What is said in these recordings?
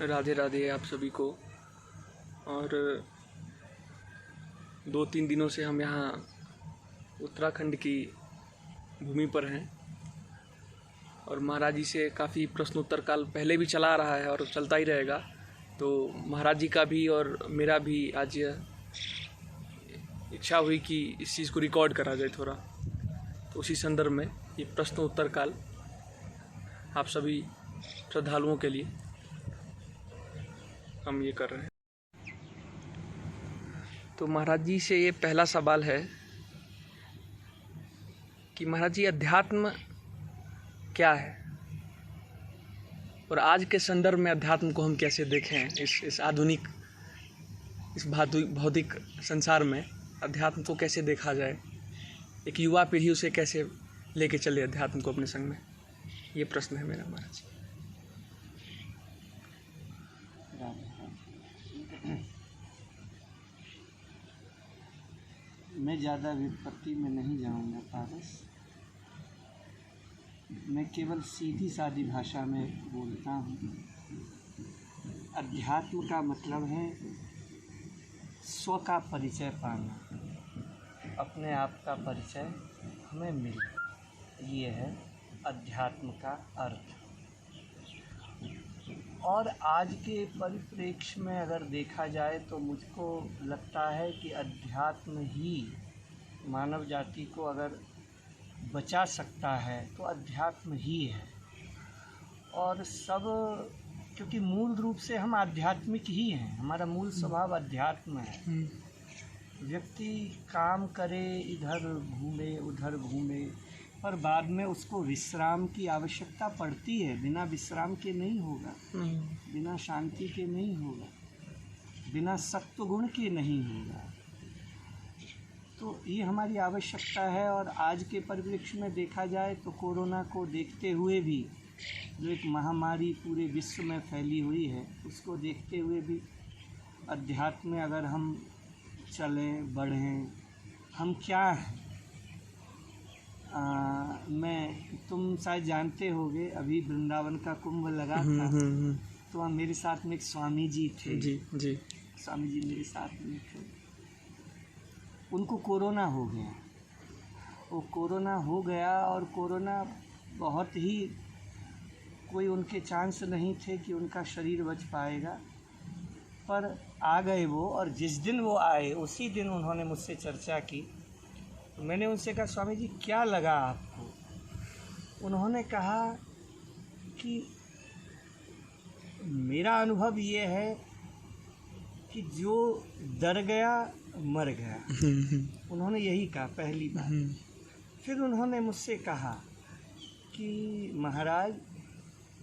राधे राधे आप सभी को। और 2-3 दिनों से हम यहाँ उत्तराखंड की भूमि पर हैं और महाराज जी से काफ़ी प्रश्नोत्तर काल पहले भी चला रहा है और चलता ही रहेगा। तो महाराज जी का भी और मेरा भी आज इच्छा हुई कि इस चीज़ को रिकॉर्ड करा जाए थोड़ा। तो उसी संदर्भ में ये प्रश्नोत्तर काल आप सभी श्रद्धालुओं के लिए हम ये कर रहे हैं। तो महाराज जी से ये पहला सवाल है कि महाराज जी अध्यात्म क्या है और आज के संदर्भ में अध्यात्म को हम कैसे देखें। इस आधुनिक इस भौतिक संसार में अध्यात्म को कैसे देखा जाए, एक युवा पीढ़ी उसे कैसे लेके चले अध्यात्म को अपने संग में, ये प्रश्न है मेरा महाराज। मैं ज़्यादा व्युत्पत्ति में नहीं जाऊंगा पारस, मैं केवल सीधी सादी भाषा में बोलता हूँ। अध्यात्म का मतलब है स्व का परिचय पाना, अपने आप का परिचय हमें मिले, ये है अध्यात्म का अर्थ। और आज के परिप्रेक्ष्य में अगर देखा जाए तो मुझको लगता है कि अध्यात्म ही मानव जाति को अगर बचा सकता है तो अध्यात्म ही है। और सब क्योंकि मूल रूप से हम आध्यात्मिक ही हैं, हमारा मूल स्वभाव अध्यात्म है। व्यक्ति काम करे, इधर घूमे उधर घूमे, पर बाद में उसको विश्राम की आवश्यकता पड़ती है। बिना विश्राम के नहीं होगा, बिना शांति के नहीं होगा, बिना सत्वगुण के नहीं होगा। तो ये हमारी आवश्यकता है। और आज के परिप्रेक्ष्य में देखा जाए तो कोरोना को देखते हुए भी, जो एक महामारी पूरे विश्व में फैली हुई है, उसको देखते हुए भी अध्यात्म में अगर हम चलें बढ़ें, हम क्या हैं। तुम शायद जानते होगे, अभी वृंदावन का कुंभ लगा था, तो वहाँ मेरे साथ में एक स्वामी जी थे। जी स्वामी जी मेरे साथ में थे। उनको कोरोना हो गया। वो कोरोना हो गया और कोरोना बहुत ही, कोई उनके चांस नहीं थे कि उनका शरीर बच पाएगा, पर आ गए वो। और जिस दिन वो आए उसी दिन उन्होंने मुझसे चर्चा की। तो मैंने उनसे कहा, स्वामी जी क्या लगा आपको? उन्होंने कहा कि मेरा अनुभव ये है कि जो डर गया मर गया। उन्होंने यही कहा पहली बार। फिर उन्होंने मुझसे कहा कि महाराज,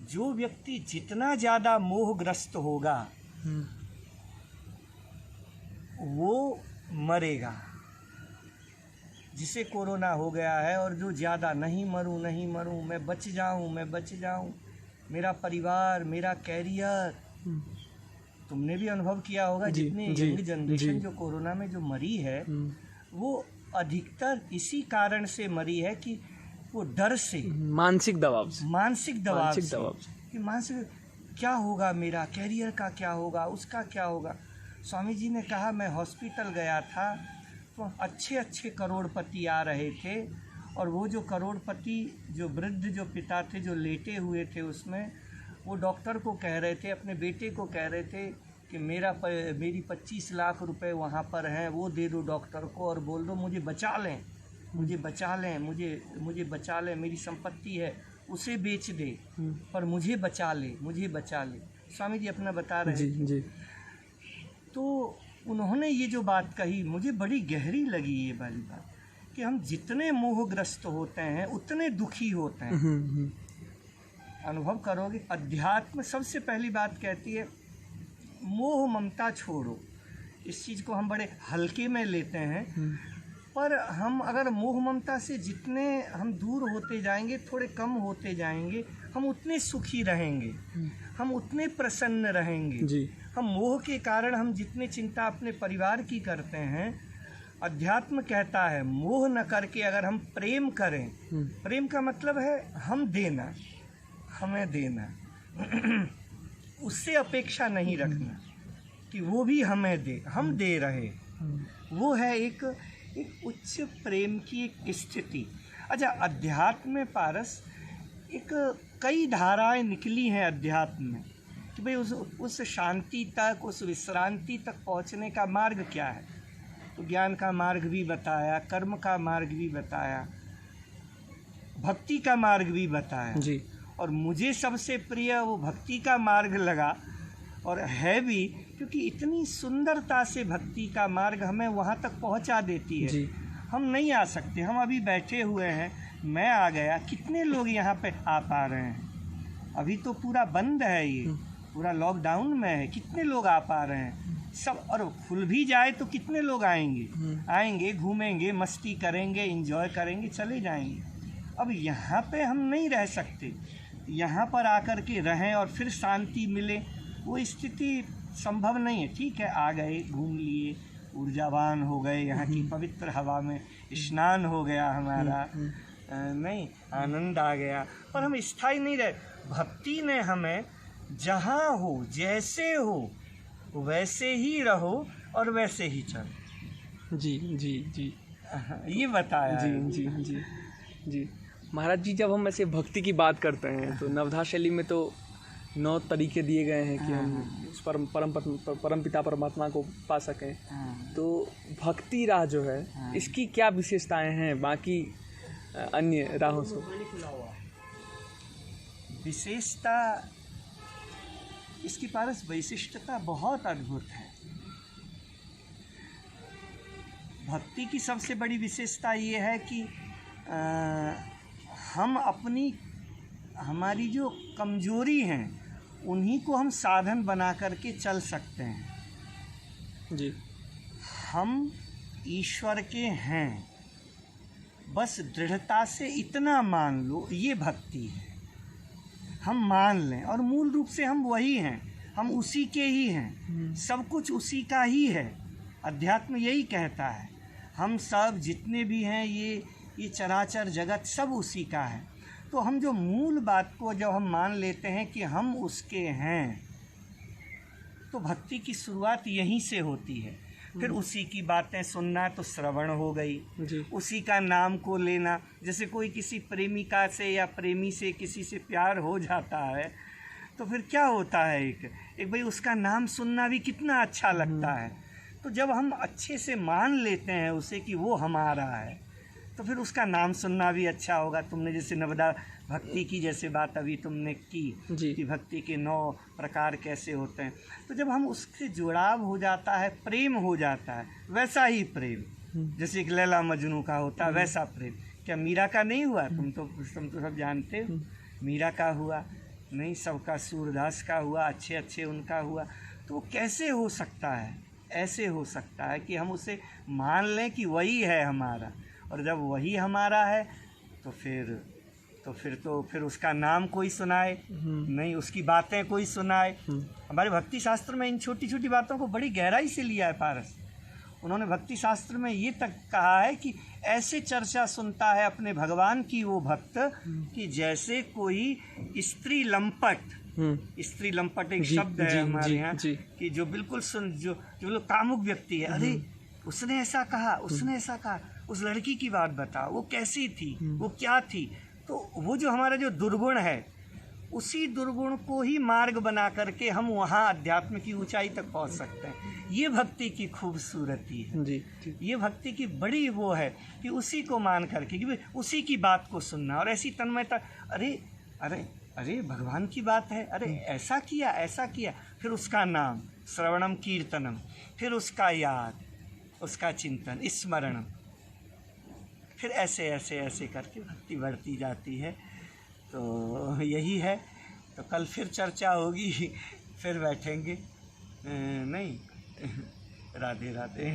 जो व्यक्ति जितना ज़्यादा मोहग्रस्त होगा वो मरेगा। जिसे कोरोना हो गया है और जो ज़्यादा नहीं मरूं, मैं बच जाऊं, मेरा परिवार, मेरा कैरियर। तुमने भी अनुभव किया होगा, जितनी यंग जनरेशन जो कोरोना में जो मरी है, वो अधिकतर इसी कारण से मरी है कि वो डर से, मानसिक दबाव से कि मानसिक क्या होगा, मेरा कैरियर का क्या होगा, उसका क्या होगा। स्वामी जी ने कहा, मैं हॉस्पिटल गया था तो अच्छे करोड़पति आ रहे थे, और वो जो करोड़पति, जो वृद्ध जो पिता थे जो लेटे हुए थे, उसमें वो डॉक्टर को कह रहे थे, अपने बेटे को कह रहे थे कि मेरी 25 लाख रुपए वहाँ पर हैं, वो दे दो डॉक्टर को और बोल दो मुझे बचा लें, मुझे बचा लें, मेरी संपत्ति है उसे बेच दे, पर मुझे बचा ले। स्वामी जी अपना बता रहे थे। तो उन्होंने ये जो बात कही मुझे बड़ी गहरी लगी, ये वाली बात, कि हम जितने मोहग्रस्त होते हैं उतने दुखी होते हैं। अनुभव करोगे, अध्यात्म सबसे पहली बात कहती है मोह ममता छोड़ो। इस चीज़ को हम बड़े हल्के में लेते हैं, पर हम अगर मोह ममता से जितने हम दूर होते जाएंगे, थोड़े कम होते जाएंगे, हम उतने सुखी रहेंगे, हम उतने प्रसन्न रहेंगे। हम मोह के कारण हम जितने चिंता अपने परिवार की करते हैं, अध्यात्म कहता है मोह न करके अगर हम प्रेम करें, प्रेम का मतलब है हम देना, हमें देना। उससे अपेक्षा नहीं रखना कि वो भी हमें दे, हम दे रहे। वो है एक उच्च प्रेम की एक स्थिति। अच्छा, अध्यात्म में पारस एक कई धाराएं निकली हैं अध्यात्म में कि भाई उस शांति तक, उस विश्रांति तक पहुंचने का मार्ग क्या है। तो ज्ञान का मार्ग भी बताया, कर्म का मार्ग भी बताया, भक्ति का मार्ग भी बताया जी। और मुझे सबसे प्रिय वो भक्ति का मार्ग लगा और है भी, क्योंकि इतनी सुंदरता से भक्ति का मार्ग हमें वहाँ तक पहुँचा देती है जी। हम नहीं आ सकते। हम अभी बैठे हुए हैं, मैं आ गया, कितने लोग यहाँ पे आ पा रहे हैं? अभी तो पूरा बंद है, ये पूरा लॉकडाउन में है, कितने लोग आ पा रहे हैं? सब, और खुल भी जाए तो कितने लोग आएंगे, घूमेंगे, मस्ती करेंगे, एंजॉय करेंगे, चले जाएंगे। अब यहाँ पे हम नहीं रह सकते, यहाँ पर आकर के रहें और फिर शांति मिले, वो स्थिति संभव नहीं है। ठीक है, आ गए, घूम लिए, ऊर्जावान हो गए, यहाँ की पवित्र हवा में स्नान हो गया हमारा, नहीं, आनंद आ गया, पर हम स्थायी नहीं रहे। भक्ति ने हमें जहाँ हो, जैसे हो, वैसे ही रहो और वैसे ही चलो। जी जी जी, ये बताया। जी जी जी जी। महाराज जी, जब हम ऐसे भक्ति की बात करते हैं तो नवधा शैली में तो 9 तरीके दिए गए हैं कि हम उस परम पिता परमात्मा को पा सकें। तो भक्ति राह जो है, इसकी क्या विशेषताएं हैं बाकी अन्य राहों से? विशेषता इसकी पारस वैशिष्टता बहुत अद्भुत है। भक्ति की सबसे बड़ी विशेषता ये है कि हम हमारी जो कमजोरी हैं उन्हीं को हम साधन बना करके चल सकते हैं। जी। हम ईश्वर के हैं, बस दृढ़ता से इतना मान लो, ये भक्ति है। हम मान लें और मूल रूप से हम वही हैं, हम उसी के ही हैं, सब कुछ उसी का ही है। अध्यात्म यही कहता है, हम सब जितने भी हैं, ये चराचर जगत सब उसी का है। तो हम जो मूल बात को जब हम मान लेते हैं कि हम उसके हैं, तो भक्ति की शुरुआत यहीं से होती है। फिर उसी की बातें सुनना तो श्रवण हो गई, उसी का नाम को लेना। जैसे कोई किसी प्रेमिका से या प्रेमी से किसी से प्यार हो जाता है तो फिर क्या होता है, एक भाई उसका नाम सुनना भी कितना अच्छा लगता है। तो जब हम अच्छे से मान लेते हैं उसे कि वो हमारा है, तो फिर उसका नाम सुनना भी अच्छा होगा। तुमने जैसे नवदा भक्ति की जैसे बात अभी तुमने की कि भक्ति के 9 प्रकार कैसे होते हैं, तो जब हम उससे जुड़ाव हो जाता है, प्रेम हो जाता है, वैसा ही प्रेम जैसे एक लैला मजनू का होता है, वैसा प्रेम। क्या मीरा का नहीं हुआ? तुम तो सब जानते हो, मीरा का हुआ नहीं, सबका, सूरदास का हुआ, अच्छे अच्छे उनका हुआ। तो वो कैसे हो सकता है? ऐसे हो सकता है कि हम उसे मान लें कि वही है हमारा, और जब वही हमारा है तो फिर उसका नाम कोई सुनाए नहीं, उसकी बातें कोई सुनाए। हमारे भक्ति शास्त्र में इन छोटी छोटी बातों को बड़ी गहराई से लिया है पारस। उन्होंने भक्ति शास्त्र में ये तक कहा है कि ऐसे चर्चा सुनता है अपने भगवान की वो भक्त कि जैसे कोई स्त्री लंपट एक शब्द है हमारे यहाँ कि जो बिल्कुल जो कामुक व्यक्ति है, अरे उसने ऐसा कहा, उसने ऐसा कहा, उस लड़की की बात बता, वो कैसी थी, वो क्या थी। तो वो जो हमारा जो दुर्गुण है, उसी दुर्गुण को ही मार्ग बना करके हम वहाँ अध्यात्म की ऊंचाई तक पहुँच सकते हैं। ये भक्ति की खूबसूरती है जी। ये भक्ति की बड़ी वो है कि उसी को मान करके कि उसी की बात को सुनना, और ऐसी तन्मयता, अरे अरे अरे भगवान की बात है, अरे ऐसा किया, फिर उसका नाम, श्रवणम कीर्तनम, फिर उसका याद, उसका चिंतन, स्मरण, फिर ऐसे करके भक्ति बढ़ती जाती है। तो यही है। तो कल फिर चर्चा होगी, फिर बैठेंगे, नहीं, राधे राधे।